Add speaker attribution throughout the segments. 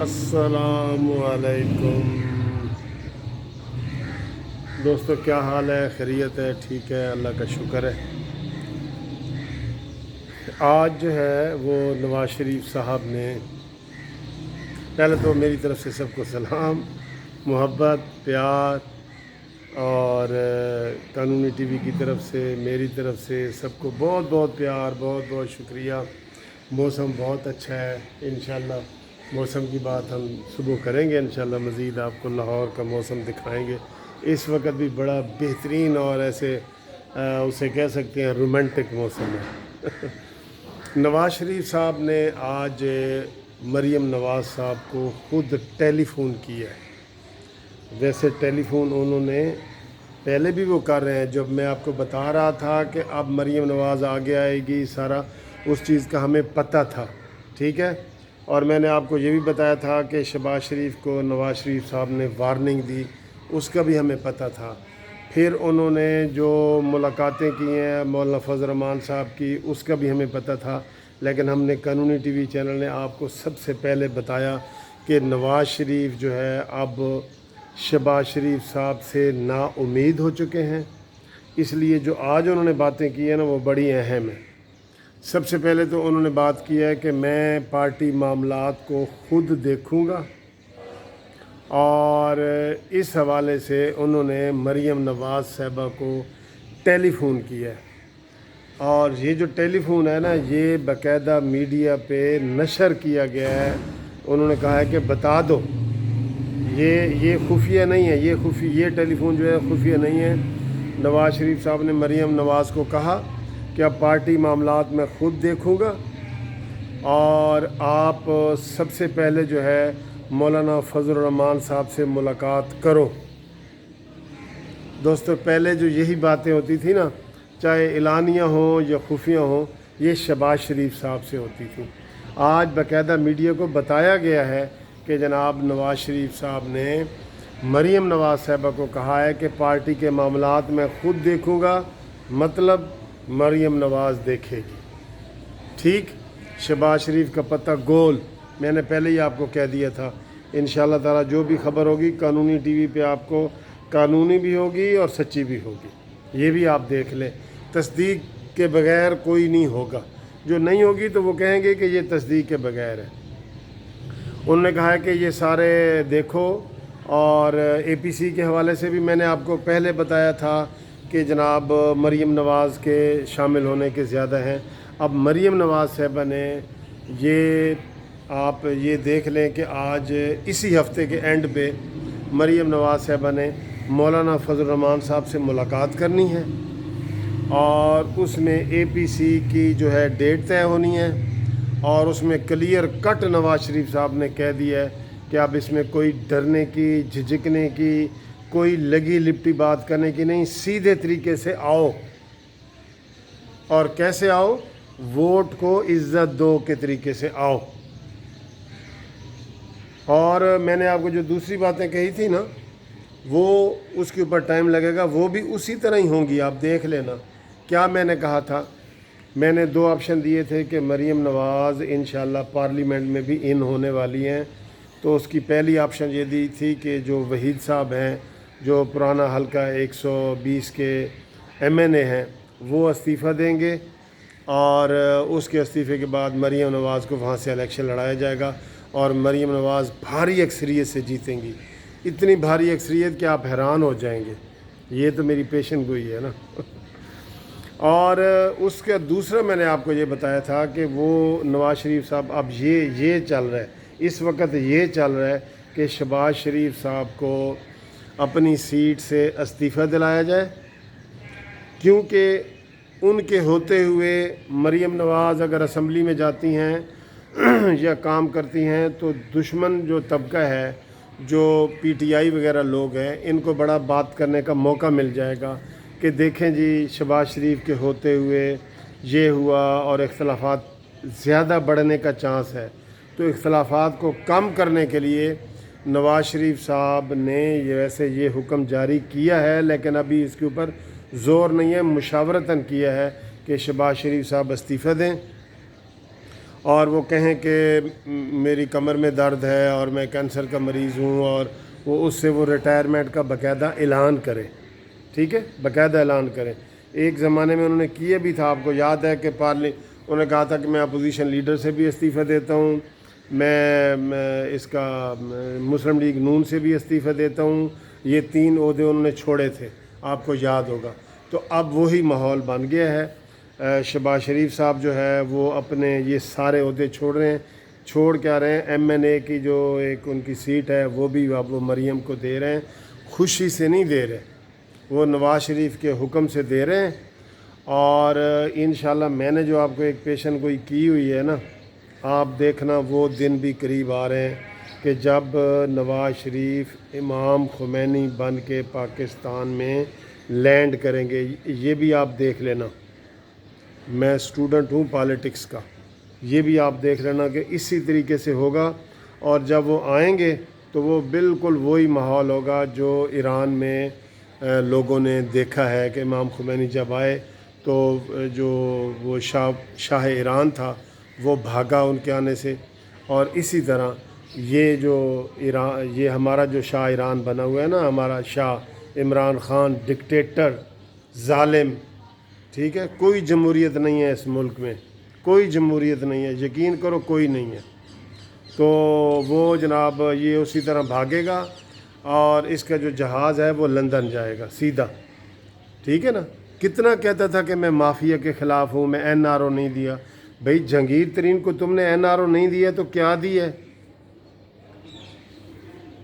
Speaker 1: अस्सलाम वालेकुम दोस्तों, क्या हाल है? खैरियत है? ठीक है, अल्लाह का शुक्र है। आज जो है वो नवाज़ शरीफ साहब ने, पहले तो मेरी तरफ से सबको सलाम, मोहब्बत, प्यार और कानूनी टीवी की तरफ से, मेरी तरफ से सबको बहुत बहुत प्यार, बहुत बहुत शुक्रिया। मौसम बहुत अच्छा है, इंशाल्लाह मौसम की बात हम सुबह करेंगे। इंशाल्लाह मज़ीद आपको लाहौर का मौसम दिखाएंगे। इस वक्त भी बड़ा बेहतरीन और ऐसे उसे कह सकते हैं रोमांटिक मौसम है। नवाज़ शरीफ साहब ने आज मरीम नवाज़ साहब को ख़ुद टेलीफ़ोन किया है। वैसे टेलीफ़ोन उन्होंने पहले भी वो कर रहे हैं। जब मैं आपको बता रहा था कि अब मरीम नवाज़ आगे आएगी, सारा उस चीज़ का हमें पता था, ठीक है। और मैंने आपको ये भी बताया था कि शहबाज शरीफ को नवाज़ शरीफ साहब ने वार्निंग दी, उसका भी हमें पता था। फिर उन्होंने जो मुलाकातें की हैं मौलाना फजल रहमान साहब की, उसका भी हमें पता था। लेकिन हमने कानूनी टीवी चैनल ने आपको सबसे पहले बताया कि नवाज़ शरीफ जो है अब शहबाज शरीफ साहब से नाउम्मीद हो चुके हैं। इसलिए जो आज उन्होंने बातें की हैं ना, वो बड़ी अहम है। सबसे पहले तो उन्होंने बात की है कि मैं पार्टी मामलात को ख़ुद देखूँगा, और इस हवाले से उन्होंने मरीम नवाज़ साहबा को टेलीफ़ोन किया है। और ये जो टेलीफ़ोन है ना, ये बाकायदा मीडिया पे नशर किया गया है। उन्होंने कहा है कि बता दो, ये खुफिया नहीं है, ये टेलीफ़ोन जो है खुफिया नहीं है। नवाज़ शरीफ साहब ने मरीम नवाज़ को कहा कि अब पार्टी मामलात में ख़ुद देखूँगा, और आप सबसे पहले जो है मौलाना फजल रहमान साहब से मुलाकात करो। दोस्तों, पहले जो यही बातें होती थी ना, चाहे एलानिया हो या खुफिया हो, ये शहबाज शरीफ साहब से होती थी। आज बाकायदा मीडिया को बताया गया है कि जनाब नवाज़ शरीफ साहब ने मरीम नवाज़ साहबा को कहा है कि पार्टी के मामलात में ख़ुद देखूँगा, मतलब मरीम नवाज़ देखेगी। ठीक, शहबाज शरीफ का पता गोल, मैंने पहले ही आपको कह दिया था। इंशाअल्लाह ताला जो भी खबर होगी कानूनी टीवी पे आपको कानूनी भी होगी और सच्ची भी होगी, ये भी आप देख लें। तस्दीक के बग़ैर कोई नहीं होगा, जो नहीं होगी तो वो कहेंगे कि ये तस्दीक के बग़ैर है। उन्होंने कहा है कि ये सारे देखो, और APC के हवाले से भी मैंने आपको पहले बताया था कि जनाब मरीम नवाज़ के शामिल होने के ज़्यादा हैं। अब मरीम नवाज़ साहबा ने ये, आप ये देख लें कि आज इसी हफ्ते के एंड पे मरीम नवाज़ साहबा ने मौलाना फजल रहमान साहब से मुलाकात करनी है, और उसमें APC की जो है डेट तय होनी है। और उसमें क्लियर कट नवाज़ शरीफ साहब ने कह दिया है कि अब इसमें कोई डरने की, झिझकने की, कोई लगी लिपटी बात करने की नहीं, सीधे तरीके से आओ। और कैसे आओ? वोट को इज़्ज़त दो के तरीके से आओ। और मैंने आपको जो दूसरी बातें कही थी ना, वो उसके ऊपर टाइम लगेगा, वो भी उसी तरह ही होंगी, आप देख लेना। क्या मैंने कहा था? मैंने 2 ऑप्शन दिए थे कि मरीम नवाज़ इंशाल्लाह पार्लियामेंट में भी इन होने वाली हैं। तो उसकी पहली ऑप्शन ये दी थी कि जो वहीद साहब हैं, जो पुराना हल्का 120 के MNA हैं, वो इस्तीफ़ा देंगे, और उसके इस्तीफ़े के बाद मरीम नवाज़ को वहाँ से इलेक्शन लड़ाया जाएगा, और मरीम नवाज़ भारी अक्सरियत से जीतेंगी। इतनी भारी अक्सरियत कि आप हैरान हो जाएंगे। ये तो मेरी पेशन गोई है ना। और उसका दूसरा मैंने आपको ये बताया था कि वो नवाज़ शरीफ साहब अब ये चल रहा है, इस वक्त ये चल रहा है कि शहबाज शरीफ साहब को अपनी सीट से इस्तीफ़ा दिलाया जाए, क्योंकि उनके होते हुए मरीम नवाज़ अगर असम्बली में जाती हैं या काम करती हैं तो दुश्मन जो तबका है, जो PTI वगैरह लोग हैं, इनको बड़ा बात करने का मौका मिल जाएगा कि देखें जी, शहबाज शरीफ के होते हुए ये हुआ, और इख्तलाफात ज़्यादा बढ़ने का चांस है। तो इख्तलाफात को कम करने के लिए नवाज़ शरीफ साहब ने वैसे ये हुक्म जारी किया है, लेकिन अभी इसके ऊपर ज़ोर नहीं है, मुशावरतन किया है कि शहबाज शरीफ साहब इस्तीफ़ा दें। اور وہ کہیں کہ میری کمر میں درد ہے اور میں کینسر کا مریض ہوں، اور وہ اس سے وہ ریٹائرمنٹ کا باقاعدہ اعلان کرے، ٹھیک ہے، باقاعدہ اعلان کریں۔ ایک زمانے میں انہوں نے کیے بھی تھا، آپ کو یاد ہے کہ انہوں نے کہا تھا کہ میں اپوزیشن لیڈر سے بھی استعفیٰ دیتا ہوں، میں اس کا مسلم لیگ نون سے بھی استعفیٰ دیتا ہوں، یہ 3 عہدے انہوں نے چھوڑے تھے، آپ کو یاد ہوگا۔ تو اب وہی ماحول بن گیا ہے، شہباز شریف صاحب جو ہے وہ اپنے یہ سارے عہدے چھوڑ رہے ہیں، چھوڑ کیا رہے ہیں، MNA کی جو ایک ان کی سیٹ ہے وہ بھی اب وہ مریم کو دے رہے ہیں، خوشی سے نہیں دے رہے، وہ نواز شریف کے حکم سے دے رہے ہیں۔ اور انشاءاللہ میں نے جو آپ کو ایک پیشن گوئی کی ہوئی ہے نا، آپ دیکھنا وہ دن بھی قریب آ رہے ہیں کہ جب نواز شریف امام خمینی بن کے پاکستان میں لینڈ کریں گے، یہ بھی آپ دیکھ لینا۔ میں اسٹوڈنٹ ہوں پالیٹکس کا، یہ بھی آپ دیکھ لینا کہ اسی طریقے سے ہوگا، اور جب وہ آئیں گے تو وہ بالکل وہی ماحول ہوگا جو ایران میں لوگوں نے دیکھا ہے کہ امام خمینی جب آئے تو جو وہ شاہ ایران تھا وہ بھاگا ان کے آنے سے، اور اسی طرح یہ جو یہ ہمارا جو شاہ ایران بنا ہوا ہے نا، ہمارا شاہ عمران خان، ڈکٹیٹر، ظالم، ٹھیک ہے، کوئی جمہوریت نہیں ہے اس ملک میں، کوئی جمہوریت نہیں ہے، یقین کرو کوئی نہیں ہے۔ تو وہ جناب یہ اسی طرح بھاگے گا، اور اس کا جو جہاز ہے وہ لندن جائے گا سیدھا، ٹھیک ہے نا۔ کتنا کہتا تھا کہ میں مافیا کے خلاف ہوں، میں NRO نہیں دیا، بھئی جہانگیر ترین کو تم نے NRO نہیں دیا تو کیا دیا ہے؟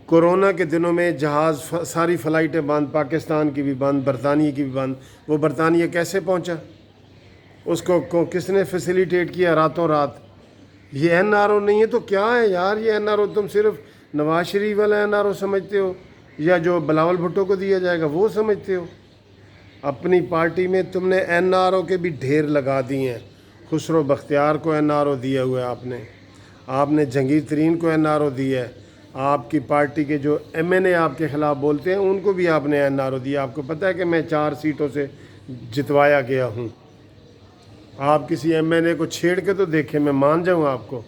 Speaker 1: کورونا کے دنوں میں جہاز ساری فلائٹیں بند، پاکستان کی بھی بند، برطانیہ کی بھی بند، وہ برطانیہ کیسے پہنچا؟ اس کو کس نے فیسیلیٹیٹ کیا راتوں رات؟ یہ NRO نہیں ہے تو کیا ہے یار؟ یہ NRO تم صرف نواز شریف والا NRO سمجھتے ہو، یا جو بلاول بھٹو کو دیا جائے گا وہ سمجھتے ہو؟ اپنی پارٹی میں تم نے NRO کے بھی ڈھیر لگا دیے ہیں۔ خسرو بختیار کو NRO دیا ہوا ہے آپ نے جہانگیر ترین کو NRO دیا ہے، آپ کی پارٹی کے جو MNA آپ کے خلاف بولتے ہیں ان کو بھی آپ نے NRO دیا۔ آپ کو پتہ ہے کہ میں 4 سیٹوں سے جتوایا گیا ہوں۔ آپ کسی MNA کو چھیڑ کے تو دیکھیں، میں مان جاؤں آپ کو۔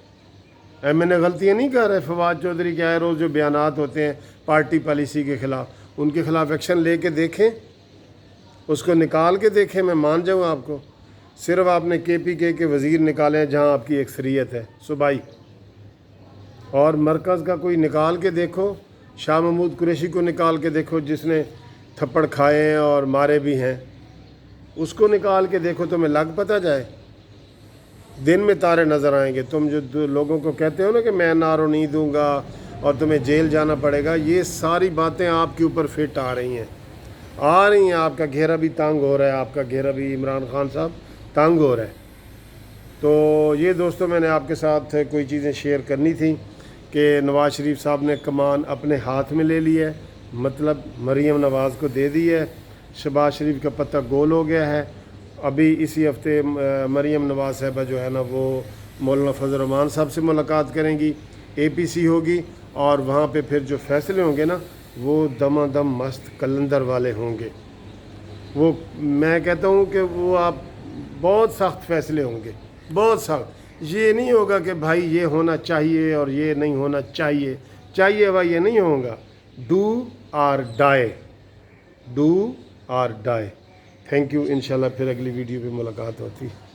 Speaker 1: MNA غلطیاں نہیں کر رہے، فواد چودھری کے آئے روز جو بیانات ہوتے ہیں پارٹی پالیسی کے خلاف، ان کے خلاف ایکشن لے کے دیکھیں، اس کو نکال کے دیکھیں، میں مان جاؤں آپ کو۔ صرف آپ نے KPK کے وزیر نکالے ہیں جہاں آپ کی اکثریت ہے صوبائی، اور مرکز کا کوئی نکال کے دیکھو، شاہ محمود قریشی کو نکال کے دیکھو جس نے تھپڑ کھائے ہیں اور مارے بھی ہیں، اس کو نکال کے دیکھو، تمہیں لگ پتہ جائے، دن میں تارے نظر آئیں گے۔ تم جو لوگوں کو کہتے ہو نا کہ میں NRO نہیں دوں گا اور تمہیں جیل جانا پڑے گا، یہ ساری باتیں آپ کے اوپر فٹ آ رہی ہیں، آپ کا گھیرا بھی تنگ ہو رہا ہے، آپ کا گھیرا بھی عمران خان صاحب تنگ ہو رہا ہے۔ تو یہ دوستوں میں نے آپ کے ساتھ کوئی چیزیں شیئر کرنی تھیں کہ نواز شریف صاحب نے کمان اپنے ہاتھ میں لے لی ہے، مطلب مریم نواز کو دے دی ہے، شہباز شریف کا پتہ گول ہو گیا ہے۔ ابھی اسی ہفتے مریم نواز صاحبہ جو ہے نا وہ مولانا فضل الرحمان صاحب سے ملاقات کریں گی، APC ہوگی، اور وہاں پہ پھر جو فیصلے ہوں گے نا وہ دما دم مست کلندر والے ہوں گے۔ وہ میں کہتا ہوں کہ وہ آپ بہت سخت فیصلے ہوں گے، بہت سخت۔ یہ نہیں ہوگا کہ بھائی یہ ہونا چاہیے اور یہ نہیں ہونا چاہیے بھائی، یہ نہیں ہوگا۔ ڈو اور ڈائی، ڈو اور ڈائی۔ تھینک یو، انشاءاللہ پھر اگلی ویڈیو پہ ملاقات ہوتی ہے۔